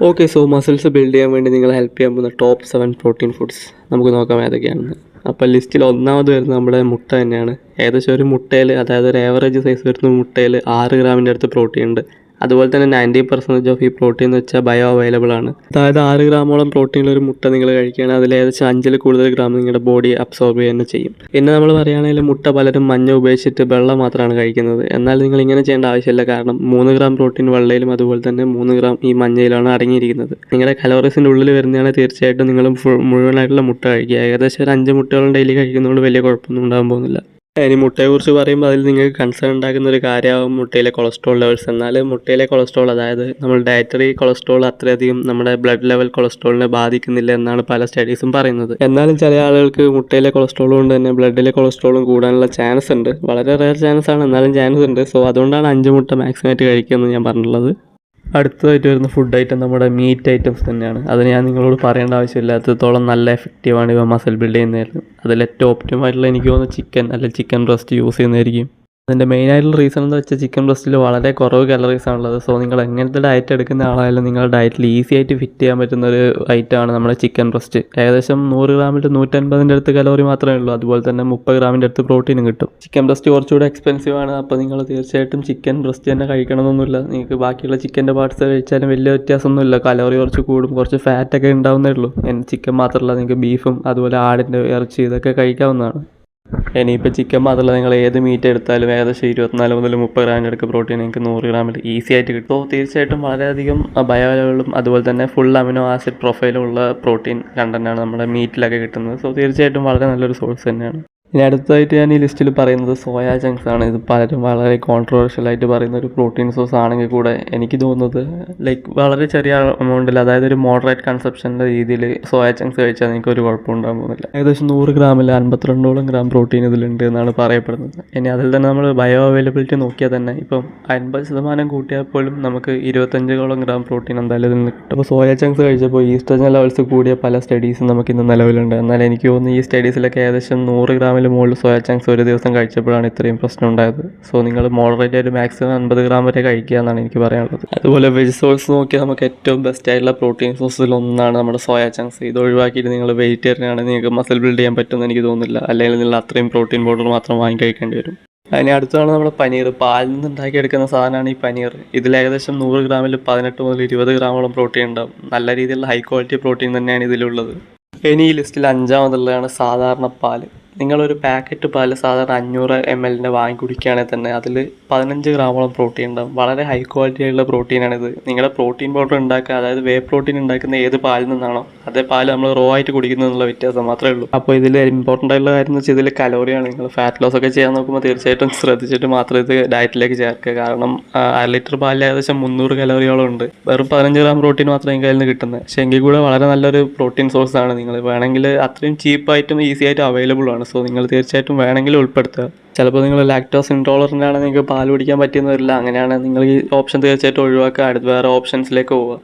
Okay, so muscles build ചെയ്യാൻ വേണ്ടി നിങ്ങളെ ഹെൽപ്പ് ചെയ്യാൻ പോകുന്ന ടോപ്പ് 7 പ്രോട്ടീൻ ഫുഡ്സ് നമുക്ക് നോക്കാം ഏതൊക്കെയാണെന്ന്. അപ്പോൾ ലിസ്റ്റിൽ ഒന്നാമത് വരുന്നത് നമ്മുടെ മുട്ട തന്നെയാണ്. ഏകദേശം ഒരു മുട്ടയിൽ, അതായത് ഒരു ആവറേജ് സൈസ് വരുന്ന മുട്ടയിൽ 6 ഗ്രാമിൻ്റെ അടുത്ത് പ്രോട്ടീൻ ഉണ്ട്. അതുപോലെ തന്നെ 90% ഓഫ് ഈ പ്രോട്ടീൻ എന്ന് വെച്ചാൽ ബയോ അവൈലബിൾ ആണ്. അതായത് 6 ഗ്രാമോളം പ്രോട്ടീനുള്ള ഒരു മുട്ട നിങ്ങൾ കഴിക്കുകയാണ്, അതിൽ ഏകദേശം 5-ൽ കൂടുതൽ ഗ്രാം നിങ്ങളുടെ ബോഡി അബ്സോർബ് ചെയ്യുക ചെയ്യും. പിന്നെ നമ്മൾ പറയുകയാണെങ്കിൽ മുട്ട പലരും മഞ്ഞ ഉപയോഗിച്ചിട്ട് വെള്ളം മാത്രമാണ് കഴിക്കുന്നത്. എന്നാൽ നിങ്ങൾ ഇങ്ങനെ ചെയ്യേണ്ട ആവശ്യമില്ല, കാരണം 3 ഗ്രാം പ്രോട്ടീൻ വെള്ളയിലും അതുപോലെ തന്നെ 3 ഗ്രാം ഈ മഞ്ഞയിലാണ് അടങ്ങിയിരിക്കുന്നത്. നിങ്ങളുടെ കലോറീസിൻ്റെ ഉള്ളിൽ വരുന്നതാണ് തീർച്ചയായിട്ടും നിങ്ങൾ മുഴുവനായിട്ടുള്ള മുട്ട കഴിക്കുക. ഏകദേശം ഒരു 5 മുട്ടകളും ഡെയിലി കഴിക്കുന്നതുകൊണ്ട് വലിയ കുഴപ്പമൊന്നും ഉണ്ടാകാൻ പോകുന്നില്ല. ഇനി മുട്ടയെക്കുറിച്ച് പറയുമ്പോൾ അതിൽ നിങ്ങൾക്ക് കൺസേൺ ഉണ്ടാക്കുന്ന ഒരു കാര്യമാകും മുട്ടയിലെ കൊളസ്ട്രോൾ ലെവൽസ്. എന്നാൽ മുട്ടയിലെ കൊളസ്ട്രോൾ, അതായത് നമ്മൾ ഡയറ്ററി കൊളസ്ട്രോൾ അത്രയധികം നമ്മുടെ ബ്ലഡ് ലെവൽ കൊളസ്ട്രോളിനെ ബാധിക്കുന്നില്ല എന്നാണ് പല സ്റ്റഡീസും പറയുന്നത്. എന്നാലും ചില ആളുകൾക്ക് മുട്ടയിലെ കൊളസ്ട്രോൾ കൊണ്ട് തന്നെ ബ്ലഡിലെ കൊളസ്ട്രോളും കൂടാനുള്ള ചാൻസ് ഉണ്ട്. വളരെ റെയർ ചാൻസ് ആണ്, എന്നാലും ചാൻസ് ഉണ്ട്. സോ അതുകൊണ്ടാണ് 5 മുട്ട മാക്സിമമായിട്ട് കഴിക്കുമെന്ന് ഞാൻ പറഞ്ഞിട്ടുള്ളത്. അടുത്തതായിട്ട് വരുന്ന ഫുഡ് ഐറ്റം നമ്മുടെ മീറ്റ് ഐറ്റംസ് തന്നെയാണ്. അത് ഞാൻ നിങ്ങളോട് പറയേണ്ട ആവശ്യമില്ല, അത്രത്തോളം നല്ല എഫക്റ്റീവാണ് ഇവ മസിൽ ബിൽഡ് ചെയ്യുന്നതിൽ. അതിൽ ഏറ്റവും ഓപ്റ്റിമായിട്ടുള്ള എനിക്ക് തോന്നുന്നു ചിക്കൻ അല്ലെങ്കിൽ ചിക്കൻ ബ്രസ്റ്റ് യൂസ് ചെയ്യുന്നതായിരിക്കും. അതിൻ്റെ മെയിനായിട്ടുള്ള റീസൺ എന്ന് വെച്ചാൽ ചിക്കൻ ബ്രസ്റ്റിൽ വളരെ കുറവ് കലറീസ് ആണുള്ളത്. സോ നിങ്ങൾ എങ്ങനത്തെ ഡയറ്റ് എടുക്കുന്ന ആളായാലും നിങ്ങളുടെ ഡയറ്റിൽ ഈസി ആയിട്ട് ഫിറ്റ് ചെയ്യാൻ പറ്റുന്ന ഒരു ഐറ്റമാണ് നമ്മുടെ ചിക്കൻ ബ്രസ്റ്റ്. ഏകദേശം 100 ഗ്രാമിൽ 150 അടുത്ത് കലോറി മാത്രമേ ഉള്ളൂ. അതുപോലെ തന്നെ 30 ഗ്രാമിൻ്റെ അടുത്ത് പ്രോട്ടീനും കിട്ടും. ചിക്കൻ ബ്രസ്റ്റ് കുറച്ചുകൂടെ എക്സ്പെൻസീവ് ആണ്. അപ്പോൾ നിങ്ങൾ തീർച്ചയായിട്ടും ചിക്കൻ ബ്രസ്റ്റ് തന്നെ കഴിക്കണമെന്നൊന്നുമില്ല. നിങ്ങൾക്ക് ബാക്കിയുള്ള ചിക്കൻ്റെ പാർട്സ് കഴിച്ചാലും വലിയ വ്യത്യാസമൊന്നുമില്ല. കലോറി കുറച്ച് കൂടും, കുറച്ച് ഫാറ്റൊക്കെ ഉണ്ടാവുന്നേ ഉള്ളൂ. ചിക്കൻ മാത്രമല്ല, നിങ്ങൾക്ക് ബീഫും അതുപോലെ ആടിൻ്റെ ഇറച്ചി ഇതൊക്കെ കഴിക്കാവുന്നതാണ്. ഇനിയിപ്പോൾ ചിക്കൻ മാത്രമല്ല, നിങ്ങൾ ഏത് മീറ്റ് എടുത്താലും ഏകദേശം 24 മുതൽ 30 ഗ്രാമിൻ്റെ അടുക്ക് പ്രോട്ടീൻ നിങ്ങൾക്ക് 100 ഗ്രാമിൽ ഈസി ആയിട്ട് കിട്ടും. അപ്പോൾ തീർച്ചയായിട്ടും വളരെയധികം ബയോകളും അതുപോലെ തന്നെ ഫുൾ അമിനോ ആസിഡ് പ്രൊഫൈലും ഉള്ള പ്രോട്ടീൻ കണ്ടൻ്റാണ് നമ്മുടെ മീറ്റിലൊക്കെ കിട്ടുന്നത്. സോ തീർച്ചയായിട്ടും വളരെ നല്ലൊരു സോഴ്സ് തന്നെയാണ്. ഇനി അടുത്തതായിട്ട് ഞാൻ ഈ ലിസ്റ്റിൽ പറയുന്നത് സോയാ ചങ്ക്സ് ആണ്. ഇത് പലരും വളരെ കോൺട്രവേഴ്ഷ്യലായിട്ട് പറയുന്ന ഒരു പ്രോട്ടീൻ സോഴ്സ് ആണെങ്കിൽ കൂടെ എനിക്ക് തോന്നുന്നത് വളരെ ചെറിയ എമൗണ്ടിൽ, അതായത് ഒരു മോഡറേറ്റ് കൺസപ്ഷൻ്റെ രീതിയിൽ സോയാ ചങ്ക്സ് കഴിച്ചാൽ നിങ്ങൾക്ക് ഒരു കുഴപ്പം ഉണ്ടാകാൻ പോകുന്നില്ല. ഏകദേശം 100 ഗ്രാമിൽ 52ഓളം ഗ്രാം പ്രോട്ടീൻ ഇതിലുണ്ട് എന്നാണ് പറയപ്പെടുന്നത്. ഇനി അതിൽ തന്നെ നമ്മൾ ബയോ അവൈലബിലിറ്റി നോക്കിയാൽ തന്നെ ഇപ്പം 50% കൂട്ടിയാൽ പോലും നമുക്ക് 25ഓളം ഗ്രാം പ്രോട്ടീൻ എന്തായാലും ഇതിൽ നിന്ന് കിട്ടും. അപ്പോൾ സോയാ ചങ്ക്സ് കഴിച്ചപ്പോൾ ഈസ്ട്രജൻ ലെവൽസ് കൂടിയ പല സ്റ്റഡീസും നമുക്ക് ഇന്ന് നിലവിലുണ്ട്. എന്നാൽ എനിക്ക് തോന്നുന്നു ഈ സ്റ്റഡീസിലൊക്കെ ഏകദേശം 100 ഗ്രാമിൽ മുകളിൽ സോയാ ചങ്ക്സ് ഒരു ദിവസം കഴിച്ചപ്പോഴാണ് ഇത്രയും പ്രശ്നം ഉണ്ടായത്. സോ നിങ്ങൾ മോഡറേറ്റ് ആയിട്ട് മാക്സിമം 50 ഗ്രാം വരെ കഴിക്കുക എന്നാണ് എനിക്ക് പറയാനുള്ളത്. അതുപോലെ വെജ് സോഴ്സ് നോക്കിയാൽ നമുക്ക് ഏറ്റവും ബെസ്റ്റ് ആയിട്ടുള്ള പ്രോട്ടീൻ സോഴ്സിൽ ഒന്നാണ് നമ്മുടെ സോയാ ചങ്ക്സ്. ഇത് ഒഴിവാക്കിയിട്ട് നിങ്ങൾ വെജിറ്റേറിയൻ ആണെങ്കിൽ നിങ്ങൾക്ക് മസിൽ ബിൽഡ് ചെയ്യാൻ പറ്റുമെന്ന് എനിക്ക് തോന്നുന്നില്ല. അല്ലെങ്കിൽ നിങ്ങൾ അത്രയും പ്രോട്ടീൻ പൗഡർ മാത്രം വാങ്ങി കഴിക്കേണ്ടി വരും. അതിന് അടുത്താണ് നമ്മുടെ പനീർ. പാലിൽ നിന്ന് ഉണ്ടാക്കിയെടുക്കുന്ന സാധനമാണ് ഈ പനീർ. ഇതിൽ ഏകദേശം 100 ഗ്രാമിൽ 18 മുതൽ 20 ഗ്രാമോളം പ്രോട്ടീൻ ഉണ്ടാവും. നല്ല രീതിയിലുള്ള ഹൈ ക്വാളിറ്റി പ്രോട്ടീൻ തന്നെയാണ് ഇതിലുള്ളത്. ഇനി ഈ ലിസ്റ്റിൽ 5-മതുള്ളതാണ് സാധാരണ പാൽ. നിങ്ങളൊരു പാക്കറ്റ് പാൽ സാധാരണ 500 ml വാങ്ങി കുടിക്കുകയാണെങ്കിൽ തന്നെ അതിൽ 15 ഗ്രാമോളം പ്രോട്ടീൻ ഉണ്ടാകും. വളരെ ഹൈ ക്വാളിറ്റി ആയിട്ടുള്ള പ്രോട്ടീനാണിത്. നിങ്ങളുടെ പ്രോട്ടീൻ പൗഡർ ഉണ്ടാക്കുക, അതായത് വേ പ്രോട്ടീൻ ഉണ്ടാക്കുന്ന ഏത് പാലിൽ നിന്നാണോ അതേ പാൽ നമ്മൾ റോ ആയിട്ട് കുടിക്കുന്നതിനുള്ള വ്യത്യാസം മാത്രമേ ഉള്ളൂ. അപ്പോൾ ഇതിൽ ഇമ്പോർട്ടൻ്റ് ആയിട്ടുള്ള കാര്യം എന്ന് വെച്ചാൽ ഇതിൽ കലോറിയാണ്. നിങ്ങൾ ഫാറ്റ് ലോസ് ഒക്കെ ചെയ്യാൻ നോക്കുമ്പോൾ തീർച്ചയായിട്ടും ശ്രദ്ധിച്ചിട്ട് മാത്രം ഇത് ഡയറ്റിലേക്ക് ചേർക്കുക. കാരണം 1 ലിറ്റർ പാലിൽ ഏകദേശം 300 കലോറിയോളം ഉണ്ട്. വെറും 15 ഗ്രാം പ്രോട്ടീൻ മാത്രമേ എനിക്ക് അതിൽ നിന്ന് കിട്ടുന്നത്. പക്ഷേ എങ്കിൽ കൂടെ വളരെ നല്ലൊരു പ്രോട്ടീൻ സോഴ്സാണ്. നിങ്ങൾ വേണമെങ്കിൽ അത്രയും ചീപ്പായിട്ടും ഈസി ആയിട്ട് അവൈലബിൾ ആണ്. സോ നിങ്ങൾ തീർച്ചയായിട്ടും വേണമെങ്കിൽ ഉൾപ്പെടുത്തുക. ചിലപ്പോൾ നിങ്ങൾ ലാക്ടോസ് ഇൻടോളറൻ്റ് ആണ്, നിങ്ങൾക്ക് പാൽ കുടിക്കാൻ പറ്റിയെന്ന് വരില്ല. അങ്ങനെയാണ് നിങ്ങൾ ഈ ഓപ്ഷൻ തീർച്ചയായിട്ടും ഒഴിവാക്കുക, അടുത്ത് വേറെ ഓപ്ഷൻസിലേക്ക് പോവുക.